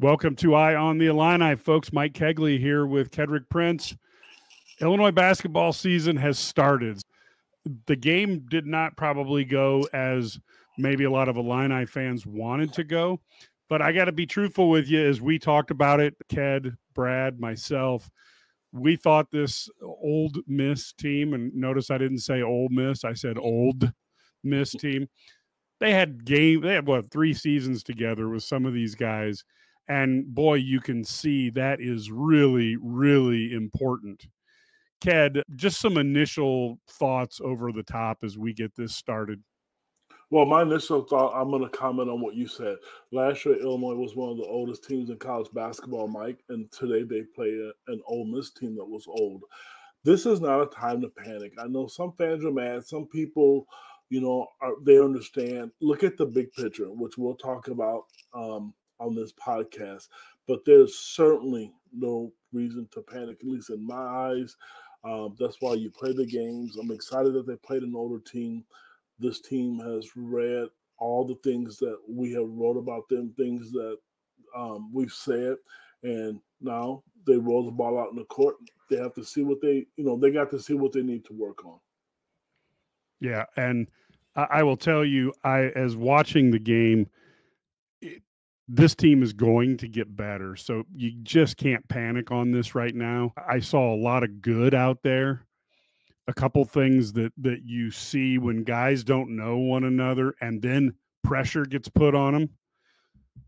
Welcome to Eye on the Illini, folks. Mike Cagley here with Kedric Prince. Illinois basketball season has started. The game did not probably go as maybe a lot of Illini fans wanted to go, but I got to be truthful with you. As we talked about it, Ked, Brad, myself, we thought this Old Miss team, and notice I didn't say Ole Miss, I said Old Miss team. They had 3 seasons together with some of these guys. And boy, you can see that is really, really important. Ked, just some initial thoughts over the top as we get this started. Well, my initial thought, I'm going to comment on what you said. Last year, Illinois was one of the oldest teams in college basketball, Mike, and today they play an Ole Miss team that was old. This is not a time to panic. I know some fans are mad. Some people, they understand. Look at the big picture, which we'll talk about on this podcast. But there's certainly no reason to panic, at least in my eyes. That's why you play the games. I'm excited that they played an older team. This team has read all the things that we have wrote about them, things that we've said, and now they roll the ball out in the court. They have to see what they got to see what they need to work on. Yeah, and I will tell you, as watching the game, this team is going to get better. So you just can't panic on this right now. I saw a lot of good out there. A couple things that you see when guys don't know one another and then pressure gets put on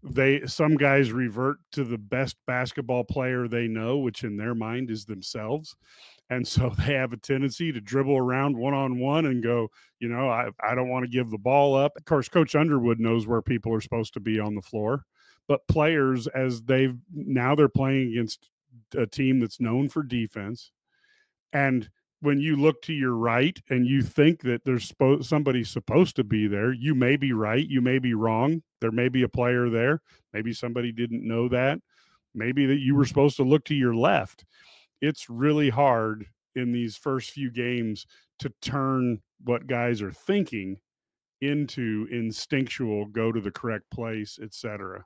them. Some guys revert to the best basketball player they know, which in their mind is themselves. And so they have a tendency to dribble around one-on-one and go, I don't want to give the ball up. Of course, Coach Underwood knows where people are supposed to be on the floor. But players, they're playing against a team that's known for defense. And when you look to your right and you think that there's somebody supposed to be there, you may be right, you may be wrong. There may be a player there. Maybe somebody didn't know that. Maybe that you were supposed to look to your left. It's really hard in these first few games to turn what guys are thinking into instinctual, go to the correct place, etc.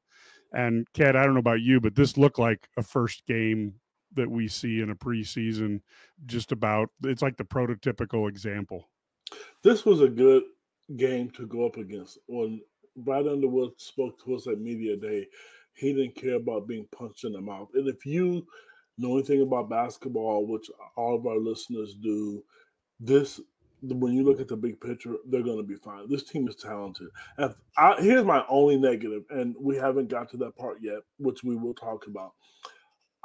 And Kat, I don't know about you, but this looked like a first game that we see in a preseason. It's like the prototypical example. This was a good game to go up against. When Brad Underwood spoke to us at Media Day, he didn't care about being punched in the mouth. And if you know anything about basketball, which all of our listeners do, when you look at the big picture, they're going to be fine. This team is talented. Here's my only negative, and we haven't got to that part yet, which we will talk about.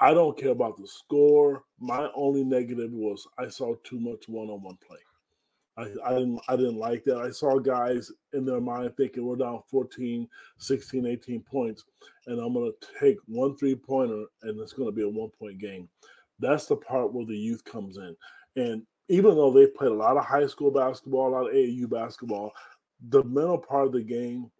I don't care about the score. My only negative was I saw too much one-on-one play. I didn't like that. I saw guys in their mind thinking we're down 14, 16, 18 points, and I'm going to take 1 3-pointer, and it's going to be a 1-point game. That's the part where the youth comes in. And even though they played a lot of high school basketball, a lot of AAU basketball, the mental part of the game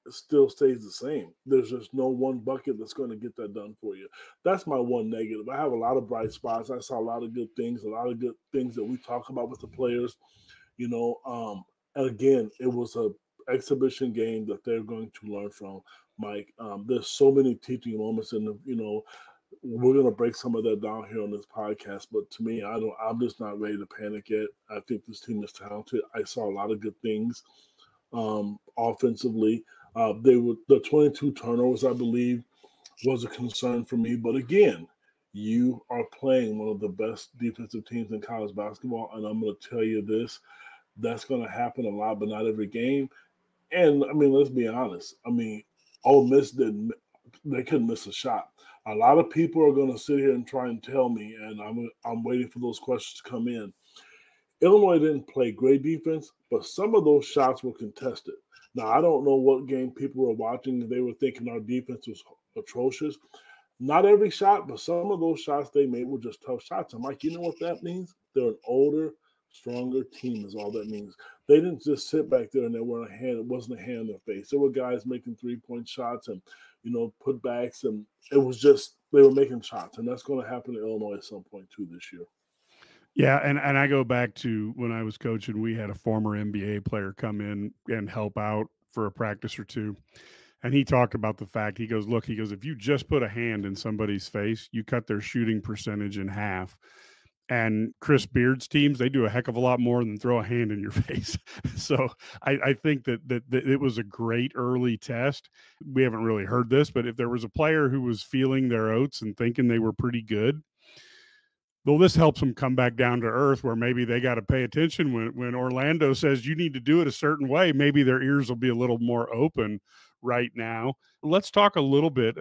still stays the same. There's just no one bucket that's going to get that done for you. That's my one negative. I have a lot of bright spots. I saw a lot of good things that we talk about with the players. And again, it was a exhibition game that they're going to learn from, Mike. There's so many teaching moments we're going to break some of that down here on this podcast, but to me, I'm just not ready to panic yet. I think this team is talented. I saw a lot of good things offensively. The 22 turnovers, I believe, was a concern for me. But again, you are playing one of the best defensive teams in college basketball, and I'm going to tell you this, that's going to happen a lot, but not every game. And, let's be honest. Ole Miss they couldn't miss a shot. A lot of people are going to sit here and try and tell me, and I'm waiting for those questions to come in. Illinois didn't play great defense, but some of those shots were contested. Now, I don't know what game people were watching. They were thinking our defense was atrocious. Not every shot, but some of those shots they made were just tough shots. I'm like, you know what that means? They're an older, stronger team is all that means. They didn't just sit back there and it wasn't a hand in their face. There were guys making 3-point shots and, putbacks, and it was just they were making shots, and that's going to happen to Illinois at some point too this year. Yeah, and I go back to when I was coaching, we had a former NBA player come in and help out for a practice or two. And he talked about the fact, he goes, look, he goes, if you just put a hand in somebody's face, you cut their shooting percentage in half. And Chris Beard's teams, they do a heck of a lot more than throw a hand in your face. So I think that it was a great early test. We haven't really heard this, but if there was a player who was feeling their oats and thinking they were pretty good, well, this helps them come back down to earth, where maybe they got to pay attention when Orlando says you need to do it a certain way. Maybe their ears will be a little more open right now. Let's talk a little bit.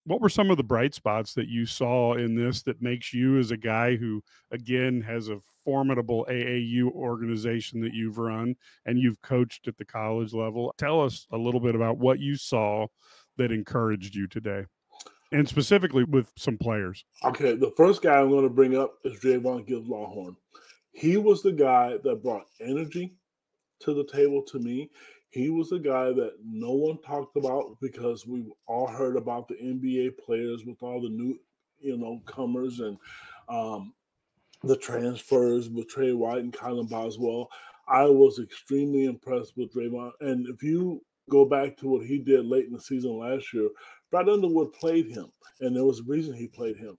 What were some of the bright spots that you saw in this that makes you, as a guy who, again, has a formidable AAU organization that you've run and you've coached at the college level? Tell us a little bit about what you saw that encouraged you today, and specifically with some players. Okay, the first guy I'm going to bring up is Javon Gibbs-Longhorn. He was the guy that brought energy to the table to me. He was a guy that no one talked about because we all heard about the NBA players with all the new, comers and the transfers with Trey White and Colin Boswell. I was extremely impressed with Draymond. And if you go back to what he did late in the season last year, Brad Underwood played him, and there was a reason he played him.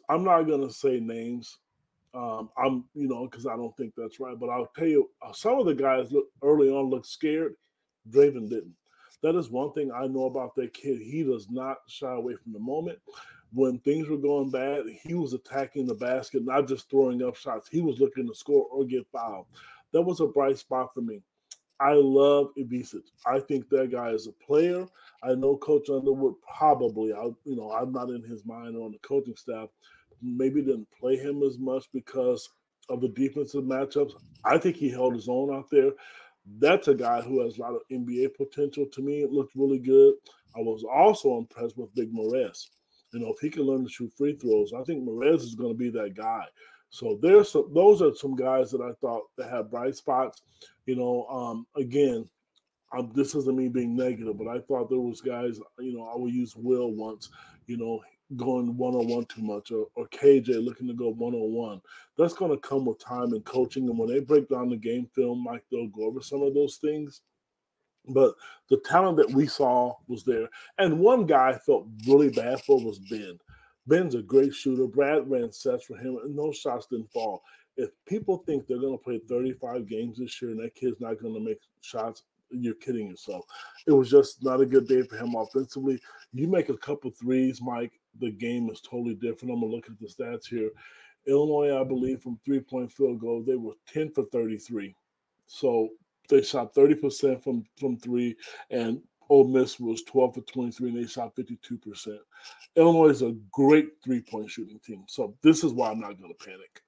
I'm not going to say names. Because I don't think that's right. But I'll tell you, some of the guys early on looked scared. Draven didn't. That is one thing I know about that kid. He does not shy away from the moment. When things were going bad, he was attacking the basket, not just throwing up shots. He was looking to score or get fouled. That was a bright spot for me. I love Ibisevic. I think that guy is a player. I know Coach Underwood probably, I'm not in his mind or on the coaching staff, maybe didn't play him as much because of the defensive matchups. I think he held his own out there. That's a guy who has a lot of NBA potential. To me, it looked really good. I was also impressed with Big Morez. If he can learn to shoot free throws, I think Morez is going to be that guy. So those are some guys that I thought that had bright spots. Again, this isn't me being negative, but I thought there was guys, I would use Will once, going one-on-one too much, or KJ looking to go one-on-one. That's going to come with time and coaching. And when they break down the game film, Mike, they'll go over some of those things. But the talent that we saw was there. And one guy I felt really bad for was Ben. Ben's a great shooter. Brad ran sets for him, and those shots didn't fall. If people think they're going to play 35 games this year and that kid's not going to make shots, you're kidding yourself. It was just not a good day for him offensively. You make a couple threes, Mike, the game is totally different. I'm going to look at the stats here. Illinois, I believe, from three-point field goal, they were 10 for 33. So they shot 30% from three, and Ole Miss was 12 for 23, and they shot 52%. Illinois is a great three-point shooting team. So this is why I'm not going to panic.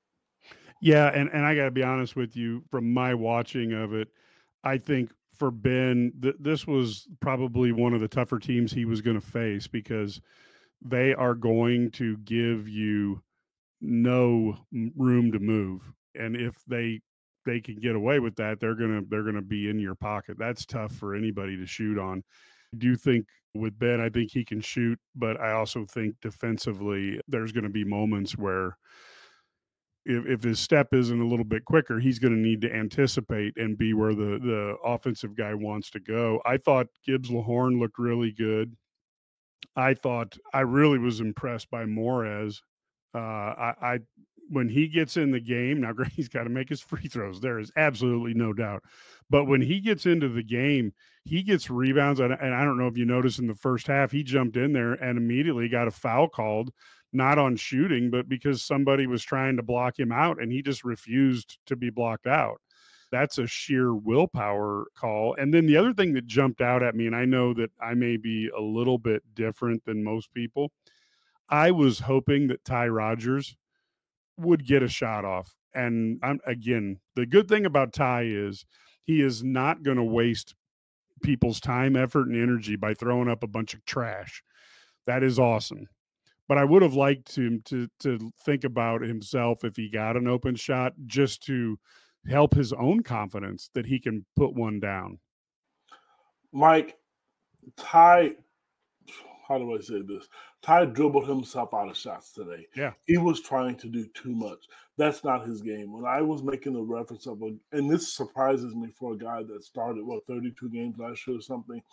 Yeah, and I got to be honest with you, from my watching of it, I think for Ben, this was probably one of the tougher teams he was going to face, because they are going to give you no room to move, and if they can get away with that, they're gonna be in your pocket. That's tough for anybody to shoot on. I do think with Ben, I think he can shoot, but I also think defensively, there's going to be moments where if his step isn't a little bit quicker, he's going to need to anticipate and be where the offensive guy wants to go. I thought Gibbs-Lahorn looked really good. I really was impressed by Morez. I when he gets in the game, now he's got to make his free throws. There is absolutely no doubt. But when he gets into the game, he gets rebounds. And I don't know if you noticed in the first half, he jumped in there and immediately got a foul called, not on shooting, but because somebody was trying to block him out and he just refused to be blocked out. That's a sheer willpower call. And then the other thing that jumped out at me, and I know that I may be a little bit different than most people, I was hoping that Ty Rodgers would get a shot off. And again, the good thing about Ty is he is not going to waste people's time, effort, and energy by throwing up a bunch of trash. That is awesome. But I would have liked him to think about himself if he got an open shot, just to help his own confidence that he can put one down. Mike, Ty, how do I say this? Ty dribbled himself out of shots today. Yeah. He was trying to do too much. That's not his game. When I was making the reference of and this surprises me for a guy that started, 32 games last year or something.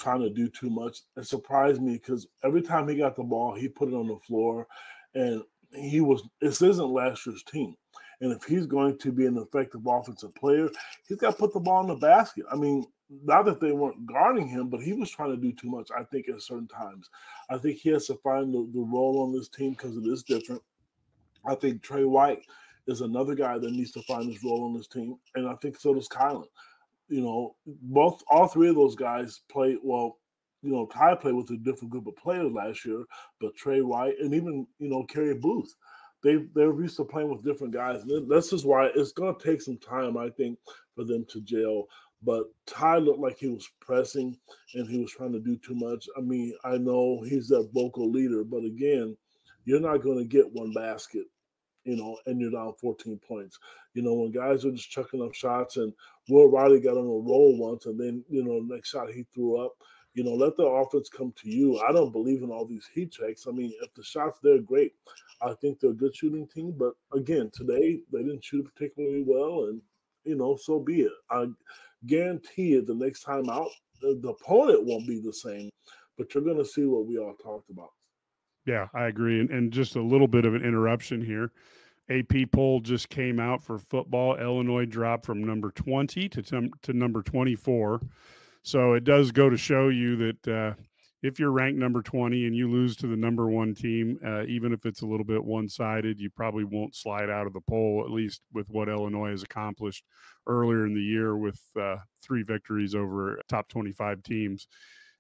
trying to do too much. It surprised me because every time he got the ball, he put it on the floor, and this isn't last year's team. And if he's going to be an effective offensive player, he's got to put the ball in the basket. I mean, not that they weren't guarding him, but he was trying to do too much, I think, at certain times. I think he has to find the role on this team because it is different. I think Trey White is another guy that needs to find his role on this team. And I think so does Kylan. All three of those guys play well. Ty played with a different group of players last year, but Trey White and even Kerry Booth, they're used to playing with different guys. And this is why it's going to take some time, I think, for them to gel. But Ty looked like he was pressing and he was trying to do too much. I mean, I know he's that vocal leader, but again, you're not going to get one basket, and you're down 14 points. When guys are just chucking up shots, and Will Riley got on a roll once, and then, next shot he threw up, let the offense come to you. I don't believe in all these heat checks. I mean, if the shots there, great. I think they're a good shooting team. But again, today they didn't shoot particularly well, and, so be it. I guarantee it the next time out, the opponent won't be the same, but you're going to see what we all talked about. Yeah, I agree. And just a little bit of an interruption here. AP poll just came out for football. Illinois dropped from number 20 to number 24. So it does go to show you that if you're ranked number 20 and you lose to the number one team, even if it's a little bit one-sided, you probably won't slide out of the poll, at least with what Illinois has accomplished earlier in the year with 3 victories over top 25 teams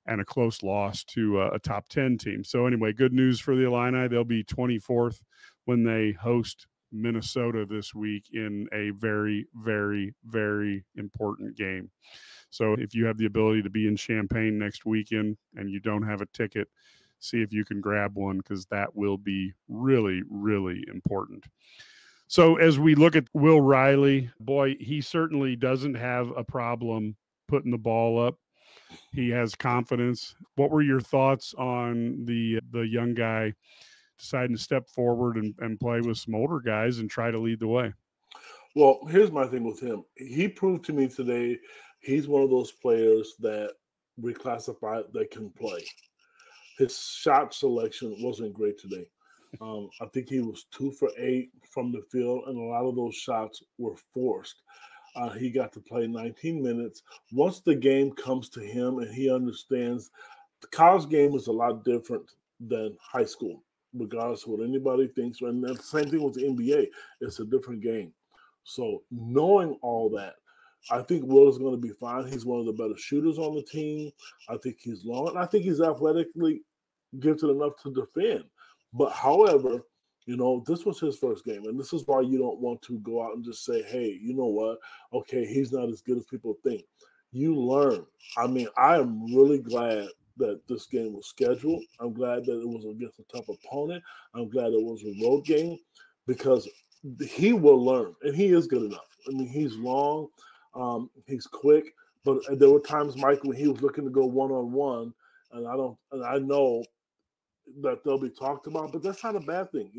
and a close loss to a top 10 team. So anyway, good news for the Illini. They'll be 24th when they host Minnesota this week in a very, very, very important game. So if you have the ability to be in Champaign next weekend and you don't have a ticket, see if you can grab one, because that will be really, really important. So as we look at Will Riley, boy, he certainly doesn't have a problem putting the ball up. He has confidence. What were your thoughts on the young guy deciding to step forward and play with some older guys and try to lead the way? Well, here's my thing with him. He proved to me today he's one of those players that reclassified that can play. His shot selection wasn't great today. I think he was 2 for 8 from the field, and a lot of those shots were forced. He got to play 19 minutes. Once the game comes to him and he understands the college game is a lot different than high school, regardless of what anybody thinks. And the same thing with the NBA. It's a different game. So knowing all that, I think Will is going to be fine. He's one of the better shooters on the team. I think he's long. And I think he's athletically gifted enough to defend. But however, this was his first game. And this is why you don't want to go out and just say, hey, you know what? Okay, he's not as good as people think. You learn. I mean, I am really glad that this game was scheduled. I'm glad that it was against a tough opponent. I'm glad it was a road game, because he will learn, and he is good enough. I mean, he's long, he's quick, but there were times, Mike, when he was looking to go one-on-one, and I know that they'll be talked about, but that's not a bad thing.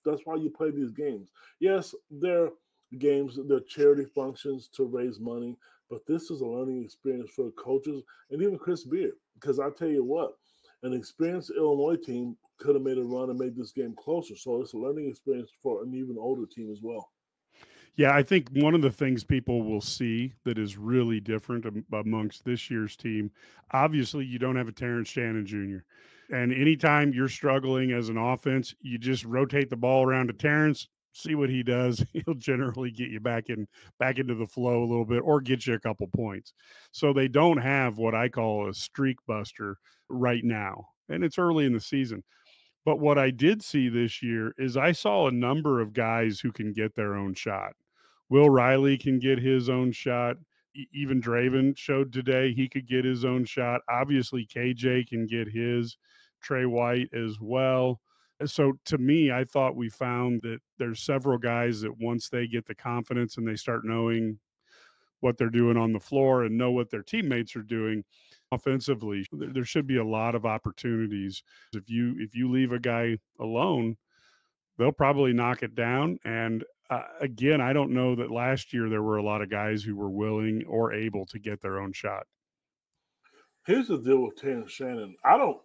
That's why you play these games. Yes, they're games, they're charity functions to raise money, but this is a learning experience for coaches and even Chris Beard, because I tell you what, an experienced Illinois team could have made a run and made this game closer. So it's a learning experience for an even older team as well. Yeah, I think one of the things people will see that is really different amongst this year's team, obviously you don't have a Terrence Shannon Jr. And anytime you're struggling as an offense, you just rotate the ball around to Terrence, see what he does. He'll generally get you back into the flow a little bit or get you a couple points. So they don't have what I call a streak buster right now. And it's early in the season. But what I did see this year is I saw a number of guys who can get their own shot. Will Riley can get his own shot. Even Draven showed today he could get his own shot. Obviously, KJ can get his. Trey White as well. So to me, I thought we found that there's several guys that once they get the confidence and they start knowing what they're doing on the floor and know what their teammates are doing offensively, there should be a lot of opportunities. If you leave a guy alone, they'll probably knock it down. And again, I don't know that last year there were a lot of guys who were willing or able to get their own shot. Here's the deal with Terrence Shannon. I don't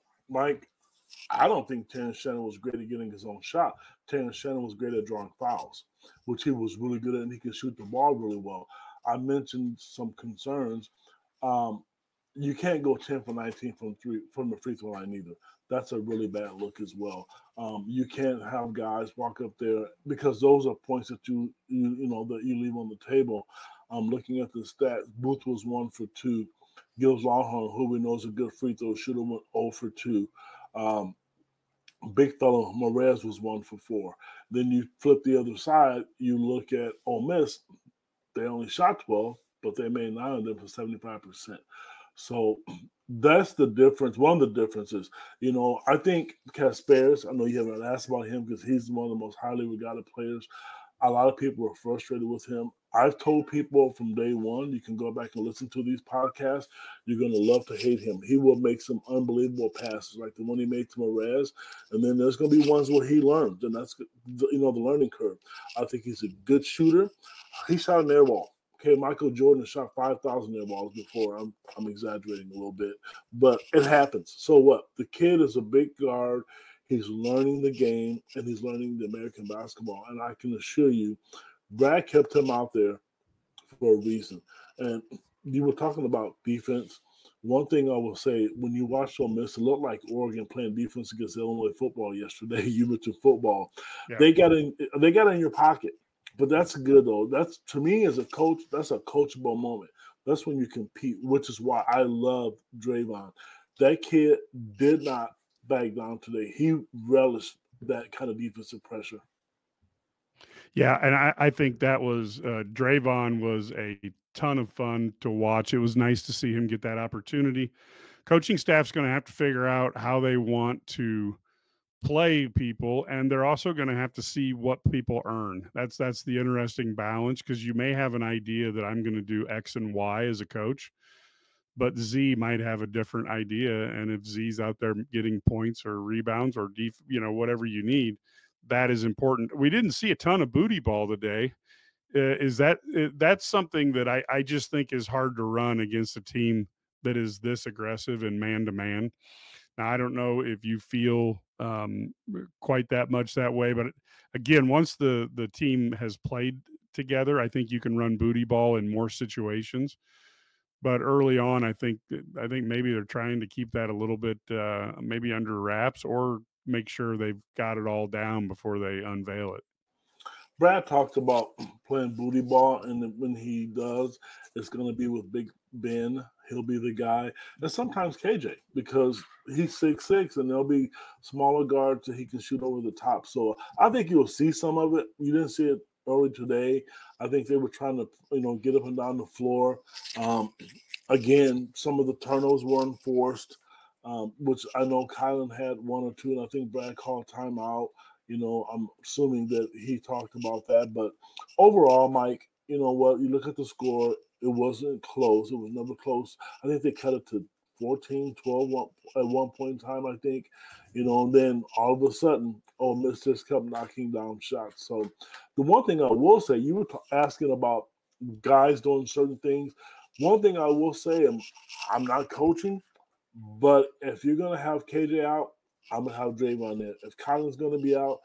think Terrence Shannon was great at getting his own shot. Terrence Shannon was great at drawing fouls, which he was really good at, and he could shoot the ball really well. I mentioned some concerns. Um, you can't go 10 for 19 from the free throw line either. That's a really bad look as well. You can't have guys walk up there because those are points that that you leave on the table. Looking at the stats, Booth was 1 for 2. Gilles Longhorn, who we know is a good free throw shooter, went 0 for 2. Um, Big fellow Morez was 1 for 4. Then you flip the other side, you look at Ole Miss, they only shot 12, but they made 9 of them for 75%. So that's the difference. One of the differences, I think Casperas, I know you haven't asked about him because he's one of the most highly regarded players. A lot of people are frustrated with him. I've told people from day one, you can go back and listen to these podcasts. You're going to love to hate him. He will make some unbelievable passes, like the one he made to Morez. And then there's going to be ones where he learns, and that's, the learning curve. I think he's a good shooter. He shot an air ball. Okay, Michael Jordan shot 5,000 air balls before. I'm exaggerating a little bit, but it happens. So what? The kid is a big guard. He's learning the game, and he's learning the American basketball. And I can assure you, Brad kept him out there for a reason. And you were talking about defense. One thing I will say, when you watch Ole Miss, it looked like Oregon playing defense against Illinois football yesterday. You mentioned football. Yeah. They got in your pocket. But that's good though. That's, to me, as a coach, that's a coachable moment. That's when you compete, which is why I love Draymond. That kid did not back down today. He relished that kind of defensive pressure. Yeah, and I think that was Drayvon was a ton of fun to watch. It was nice to see him get that opportunity. Coaching staff's going to have to figure out how they want to play people, and they're also going to have to see what people earn. That's the interesting balance, because you may have an idea that I'm going to do X and Y as a coach, but Z might have a different idea. And if Z's out there getting points or rebounds or whatever you need, that is important. We didn't see a ton of booty ball today. That's something that I just think is hard to run against a team that is this aggressive and man to man. Now, I don't know if you feel quite that much that way, but again, once the team has played together, I think you can run booty ball in more situations. But early on, I think maybe they're trying to keep that a little bit maybe under wraps, or make sure they've got it all down before they unveil it. Brad talked about playing booty ball, and when he does, it's going to be with Big Ben. He'll be the guy, and sometimes KJ, because he's 6'6", and there'll be smaller guards that he can shoot over the top. So I think you'll see some of it. You didn't see it early today. I think they were trying to get up and down the floor. Again, some of the turnovers were enforced, which I know Kylan had 1 or 2, and I think Brad called timeout. I'm assuming that he talked about that. But overall, Mike, you know what? You look at the score, it wasn't close. It was never close. I think they cut it to 14, 12 at one point in time, I think. And then all of a sudden, Ole Miss just kept knocking down shots. So the one thing I will say, you were asking about guys doing certain things. One thing I will say, I'm not coaching, but if you're going to have KJ out, I'm going to have Draymond in. If Kylan's going to be out,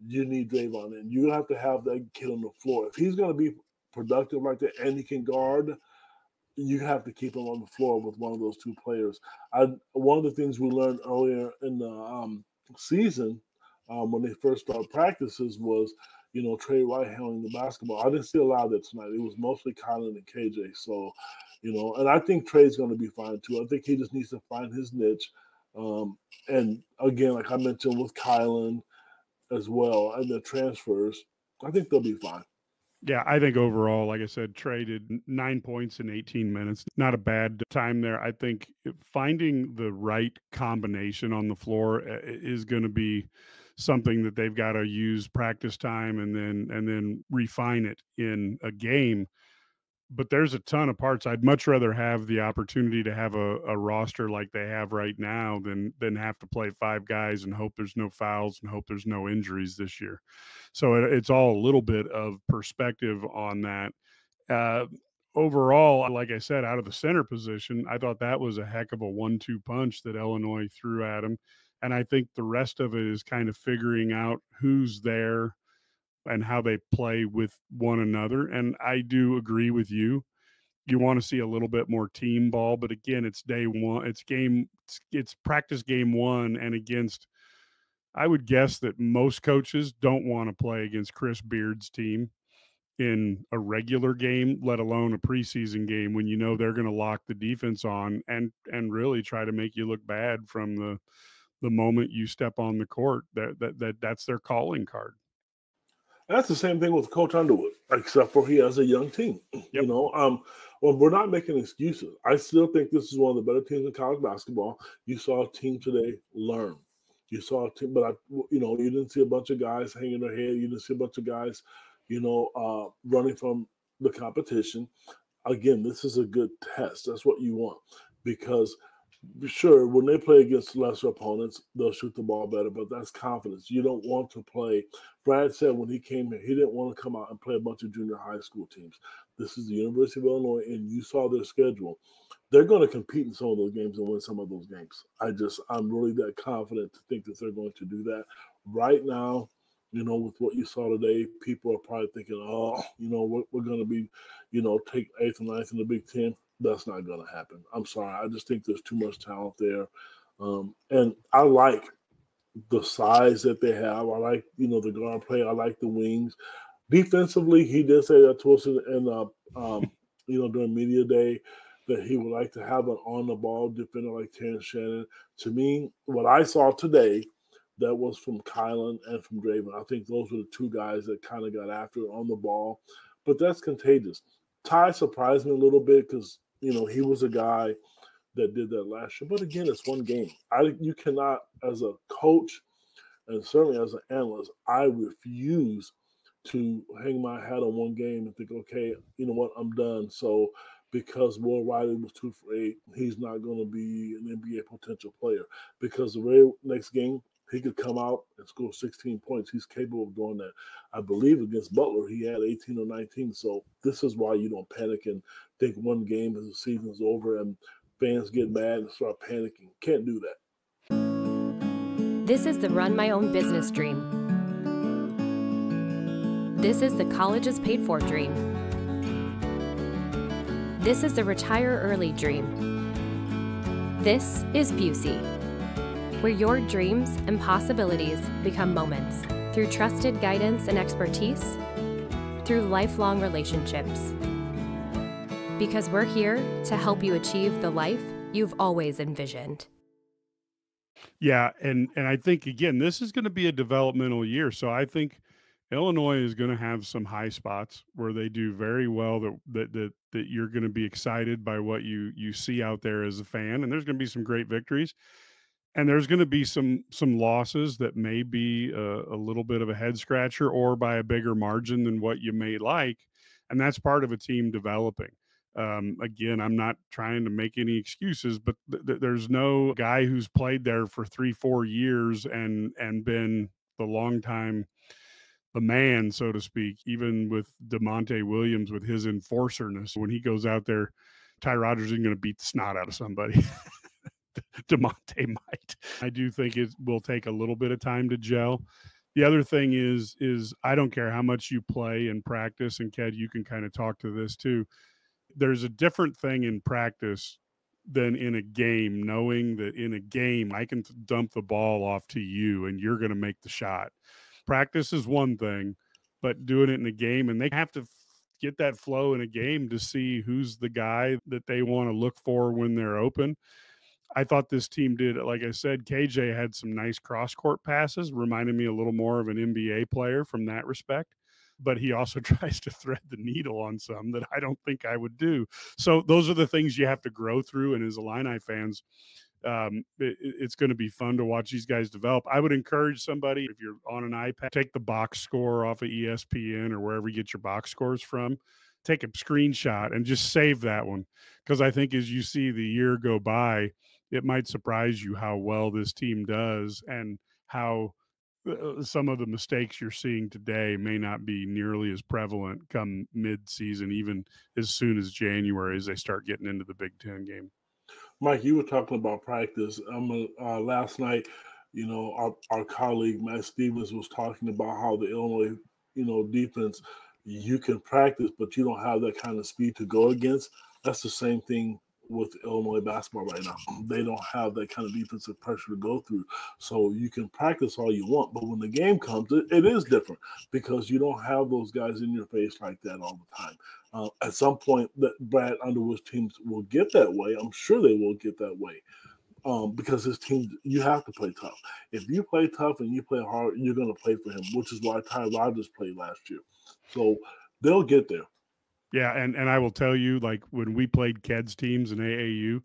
you need Draymond in. You have to have that kid on the floor. If he's going to be productive like that and he can guard, you have to keep him on the floor with one of those two players. One of the things we learned earlier in the season when they first started practices was, Trey White handling the basketball. I didn't see a lot of that tonight. It was mostly Kylan and KJ. So, and I think Trey's going to be fine too. I think he just needs to find his niche. And again, like I mentioned with Kylan as well and the transfers, I think they'll be fine. Yeah, I think overall, like I said, Trey did 9 points in 18 minutes. Not a bad time there. I think finding the right combination on the floor is going to be something that they've got to use practice time and then refine it in a game. But there's a ton of parts. I'd much rather have the opportunity to have a roster like they have right now than have to play 5 guys and hope there's no fouls and hope there's no injuries this year. So it's all a little bit of perspective on that. Uh, overall, like I said, out of the center position, I thought that was a heck of a 1-2 punch that Illinois threw at him. And I think the rest of it is kind of figuring out who's there and how they play with one another. And I do agree with you. You want to see a little bit more team ball, but again, it's day one. It's practice game one, and against. I would guess that most coaches don't want to play against Chris Beard's team in a regular game, let alone a preseason game, when you know they're going to lock the defense on and really try to make you look bad from the moment you step on the court. That's their calling card. That's the same thing with Coach Underwood, except for he has a young team. Yep. Well, we're not making excuses. I still think this is one of the better teams in college basketball. You saw a team today learn. You saw a team, but you didn't see a bunch of guys hanging their head. You didn't see a bunch of guys, running from the competition. Again, this is a good test. That's what you want, because sure, when they play against lesser opponents, they'll shoot the ball better, but that's confidence. You don't want to play. Brad said when he came here, he didn't want to come out and play a bunch of junior high school teams. This is the University of Illinois, and you saw their schedule. They're going to compete in some of those games and win some of those games. I'm really that confident to think that they're going to do that. Right now, with what you saw today, people are probably thinking, we're going to be, take 8th and 9th in the Big Ten. That's not going to happen. I'm sorry. I just think there's too much talent there. And I like the size that they have. I like, the guard play. I like the wings. Defensively, he did say that to us during media day, that he would like to have an on-the-ball defender like Terrence Shannon. To me, what I saw today, that was from Kylan and from Draven. I think those were the two guys that kind of got after it on the ball. But that's contagious. Ty surprised me a little bit because, he was a guy that did that last year. But again, it's one game. You cannot, as a coach and certainly as an analyst, I refuse to hang my hat on one game and think, okay, you know what, I'm done. So because Will Riley was 2 for 8, he's not going to be an NBA potential player. Because the very next game, he could come out and score 16 points. He's capable of doing that. I believe against Butler, he had 18 or 19. So this is why you don't panic and think one game as the season's over and fans get mad and start panicking. Can't do that. This is the run my own business dream. This is the college is paid for dream. This is the retire early dream. This is Busey, where your dreams and possibilities become moments through trusted guidance and expertise, through lifelong relationships. Because we're here to help you achieve the life you've always envisioned. Yeah, and I think, again, this is going to be a developmental year. So I think Illinois is going to have some high spots where they do very well, that you're going to be excited by what you see out there as a fan, and there's going to be some great victories. And there's going to be some losses that may be a little bit of a head scratcher or by a bigger margin than what you may like. And that's part of a team developing. Again, I'm not trying to make any excuses, but there's no guy who's played there for 3-4 years and been the man, so to speak, even with DeMonte Williams, with his enforcerness. When he goes out there, Ty Rodgers isn't going to beat the snot out of somebody. DeMonte might. I do think it will take a little bit of time to gel. The other thing is I don't care how much you play and practice, and Ked, you can kind of talk to this too. There's a different thing in practice than in a game, knowing that in a game I can dump the ball off to you and you're going to make the shot. Practice is one thing, but doing it in a game, and they have to get that flow in a game to see who's the guy that they want to look for when they're open. I thought this team did, like I said, KJ had some nice cross-court passes, reminded me a little more of an NBA player from that respect. But he also tries to thread the needle on some that I don't think I would do. So those are the things you have to grow through. And as Illini fans, it's going to be fun to watch these guys develop. I would encourage somebody, if you're on an iPad, take the box score off of ESPN or wherever you get your box scores from. Take a screenshot and just save that one. Because I think as you see the year go by, it might surprise you how well this team does and how some of the mistakes you're seeing today may not be nearly as prevalent come mid-season, even as soon as January, as they start getting into the Big Ten game. Mike, you were talking about practice. Last night, our colleague Matt Stevens was talking about how the Illinois, defense, you can practice, but you don't have that kind of speed to go against. That's the same thing with Illinois basketball right now. They don't have that kind of defensive pressure to go through. So you can practice all you want, but when the game comes, it is different because you don't have those guys in your face like that all the time. At some point, that Brad Underwood's teams will get that way. I'm sure they will get that way because his team, you have to play tough. If you play tough and you play hard, you're going to play for him, which is why Ty Rodgers played last year. So they'll get there. Yeah, and I will tell you, like when we played Ked's teams in AAU,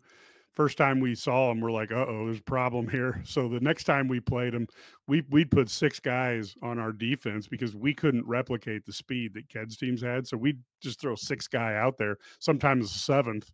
first time we saw them, we're like, uh-oh, there's a problem here. So the next time we played them, we'd put 6 guys on our defense because we couldn't replicate the speed that Ked's teams had. So we'd just throw 6 guy out there, sometimes 7th,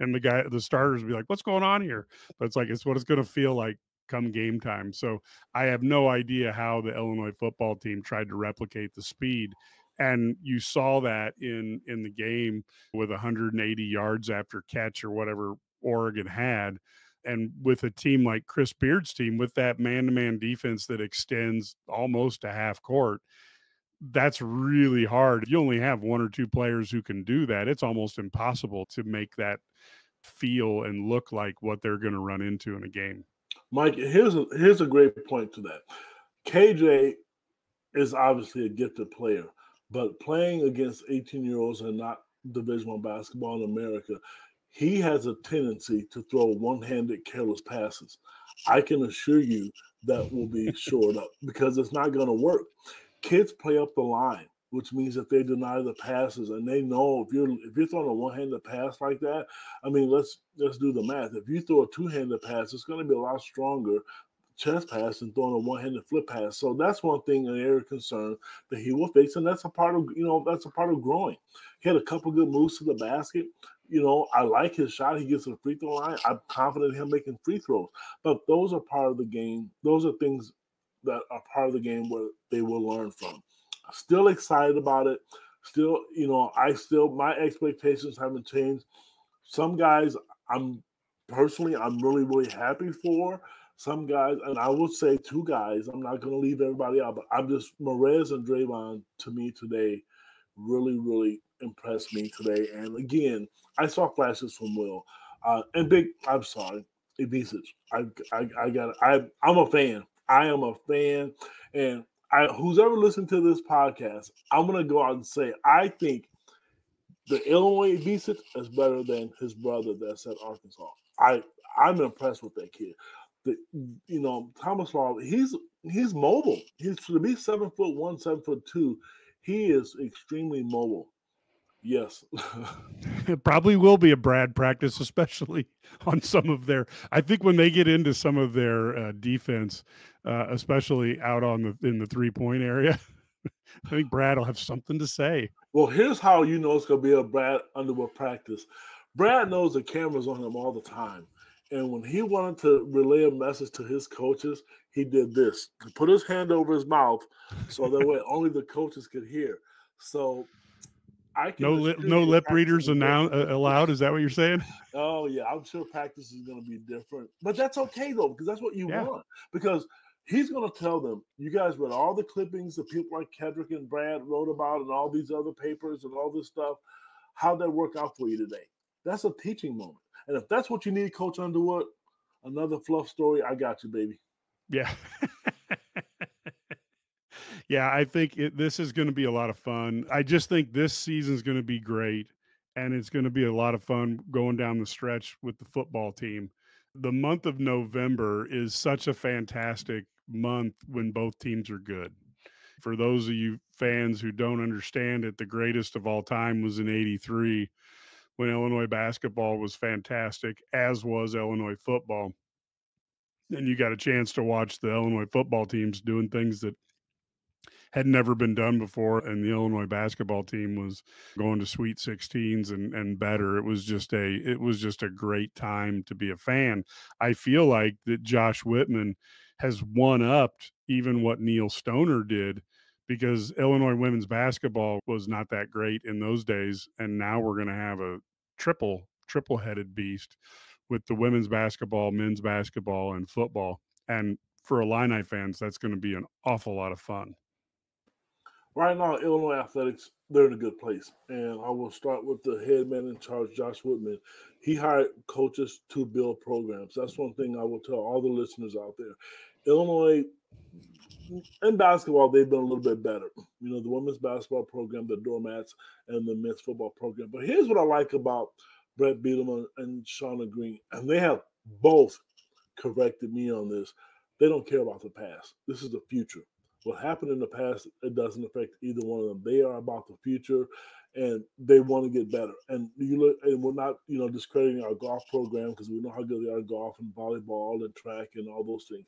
and the starters would be like, what's going on here? But it's what it's going to feel like come game time. So I have no idea how the Illinois football team tried to replicate the speed. And you saw that in the game with 180 yards after catch or whatever Oregon had. And with a team like Chris Beard's team, with that man-to-man defense that extends almost to half court, that's really hard. If you only have 1 or 2 players who can do that, it's almost impossible to make that feel and look like what they're going to run into in a game. Mike, here's a great point to that. KJ is obviously a gifted player, but playing against 18-year-olds and not Division I basketball in America, he has a tendency to throw one-handed careless passes. I can assure you that will be shored up because it's not going to work. Kids play up the line, which means that they deny the passes, and they know if you're throwing a one-handed pass like that, I mean, let's do the math. If you throw a two-handed pass, it's going to be a lot stronger chest pass and throwing a one-handed flip pass. So that's one thing, an area of concern that he will face, and that's a part of growing. He had a couple good moves to the basket. I like his shot. He gets to the free throw line. I'm confident in him making free throws. But those are part of the game. Those are things that are part of the game where they will learn from. Still excited about it. Still, my expectations haven't changed. Some guys I'm really, really happy for. Some guys, and I will say 2 guys, I'm not going to leave everybody out, but Morez and Draymond, to me today, really, really impressed me today. And again, I saw flashes from Will. Ibisevic. I'm a fan. I am a fan. And who's ever listened to this podcast, I'm going to go out and say, I think the Illinois Ibisevic is better than his brother that's at Arkansas. I'm impressed with that kid. Thomas Law, he's mobile. To be 7'1", 7'2", he is extremely mobile. Yes. It probably will be a Brad practice, especially on some of their, I think when they get into some of their defense, especially out in the 3-point area, I think Brad will have something to say. Well, here's how you know it's going to be a Brad Underwood practice. Brad knows the camera's on him all the time. And when he wanted to relay a message to his coaches, he did this. He put his hand over his mouth so that way only the coaches could hear. So I can no lip readers allowed. Is that what you're saying? Oh, yeah. I'm sure practice is going to be different. But that's okay, though, because that's what you want. Because he's going to tell them, you guys read all the clippings that people like Kedric and Brad wrote about and all these other papers and all this stuff. How'd that work out for you today? That's a teaching moment. And if that's what you need, Coach Underwood, another fluff story, I got you, baby. Yeah. Yeah, I think this is going to be a lot of fun. I just think this season is going to be great, and it's going to be a lot of fun going down the stretch with the football team. The month of November is such a fantastic month when both teams are good. For those of you fans who don't understand it, the greatest of all time was in '83 when Illinois basketball was fantastic, as was Illinois football. And you got a chance to watch the Illinois football teams doing things that had never been done before, and the Illinois basketball team was going to Sweet 16s and better. It was just a great time to be a fan. I feel like that Josh Whitman has one-upped even what Neil Stoner did, because Illinois women's basketball was not that great in those days, and now we're going to have a triple-headed beast with the women's basketball, men's basketball, and football. And for Illini fans, that's going to be an awful lot of fun. Right now, Illinois athletics, they're in a good place. And I will start with the head man in charge, Josh Woodman. He hired coaches to build programs. That's one thing I will tell all the listeners out there. Illinois, in basketball, they've been a little bit better. You know, the women's basketball program, the doormats, and the men's football program. But here's what I like about Brett Bielema and Shauna Green. And they have both corrected me on this. They don't care about the past. This is the future. What happened in the past, it doesn't affect either one of them. They are about the future, and they want to get better. And you look, and we're not, discrediting our golf program, because we know how good they are at golf and volleyball and track and all those things.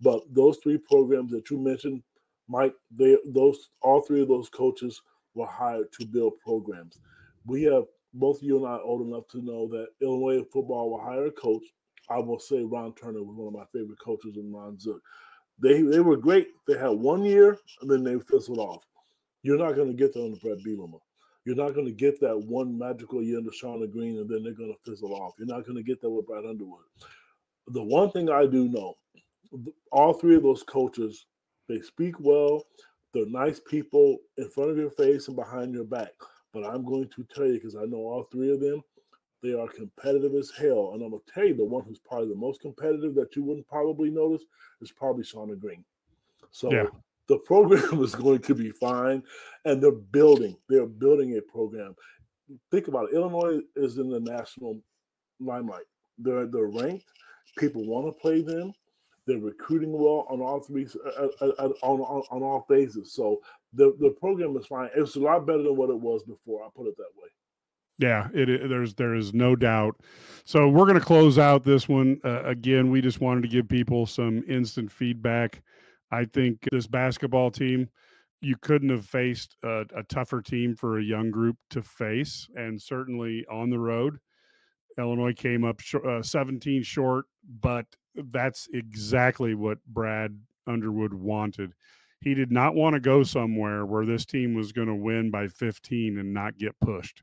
But those three programs that you mentioned, Mike, all three of those coaches were hired to build programs. We have, both you and I, old enough to know that Illinois football will hire a coach. I will say Ron Turner was one of my favorite coaches, and Ron Zook. They were great. They had 1 year, and then they fizzled off. You're not going to get that under Brett Bielema. You're not going to get that one magical year under Shauna Green, and then they're going to fizzle off. You're not going to get that with Brad Underwood. The one thing I do know, all three of those coaches, they speak well. They're nice people in front of your face and behind your back. But I'm going to tell you, because I know all three of them, they are competitive as hell. And I'm going to tell you, the one who's probably the most competitive that you wouldn't probably notice is probably Shauna Green. So the program is going to be fine. And they're building a program. Think about it. Illinois is in the national limelight. They're ranked. People want to play them. They're recruiting well on all three, on all phases. So the program is fine. It's a lot better than what it was before. I'll put it that way. Yeah, there is no doubt. So we're going to close out this one. Again, we just wanted to give people some instant feedback. I think this basketball team, you couldn't have faced a tougher team for a young group to face, and certainly on the road. Illinois came up 17 short, but that's exactly what Brad Underwood wanted. He did not want to go somewhere where this team was going to win by 15 and not get pushed.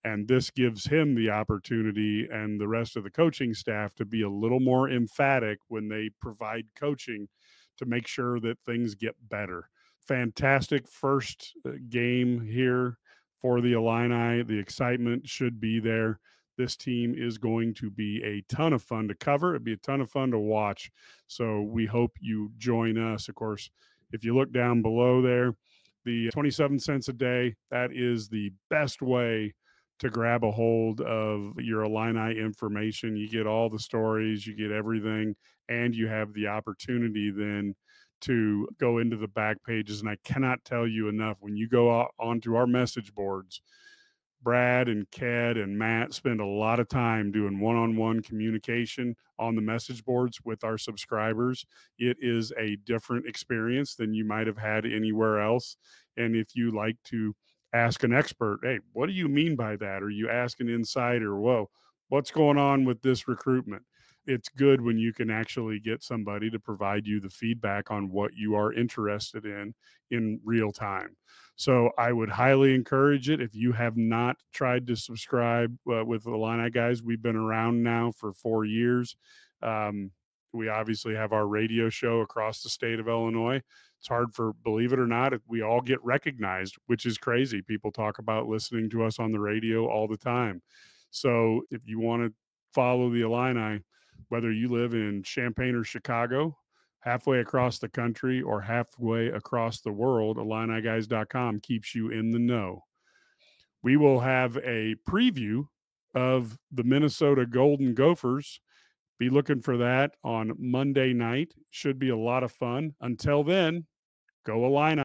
And this gives him the opportunity and the rest of the coaching staff to be a little more emphatic when they provide coaching to make sure that things get better. Fantastic first game here for the Illini. The excitement should be there. This team is going to be a ton of fun to cover. It'd be a ton of fun to watch. So we hope you join us. Of course, if you look down below there, the 27 cents a day, that is the best way to grab a hold of your Illini information. You get all the stories, you get everything, and you have the opportunity then to go into the back pages. And I cannot tell you enough, when you go onto our message boards, Brad and Ked and Matt spend a lot of time doing one-on-one communication on the message boards with our subscribers. It is a different experience than you might have had anywhere else. And if you like to ask an expert, hey, what do you mean by that? Or you ask an insider, whoa, what's going on with this recruitment? It's good when you can actually get somebody to provide you the feedback on what you are interested in real time. So I would highly encourage it. If you have not tried to subscribe with Illini Guys, we've been around now for 4 years. We obviously have our radio show across the state of Illinois. It's hard for, believe it or not, we all get recognized, which is crazy. People talk about listening to us on the radio all the time. So if you want to follow the Illini, whether you live in Champaign or Chicago, halfway across the country or halfway across the world, IlliniGuys.com keeps you in the know. We will have a preview of the Minnesota Golden Gophers. Be looking for that on Monday night. Should be a lot of fun. Until then, go Illini.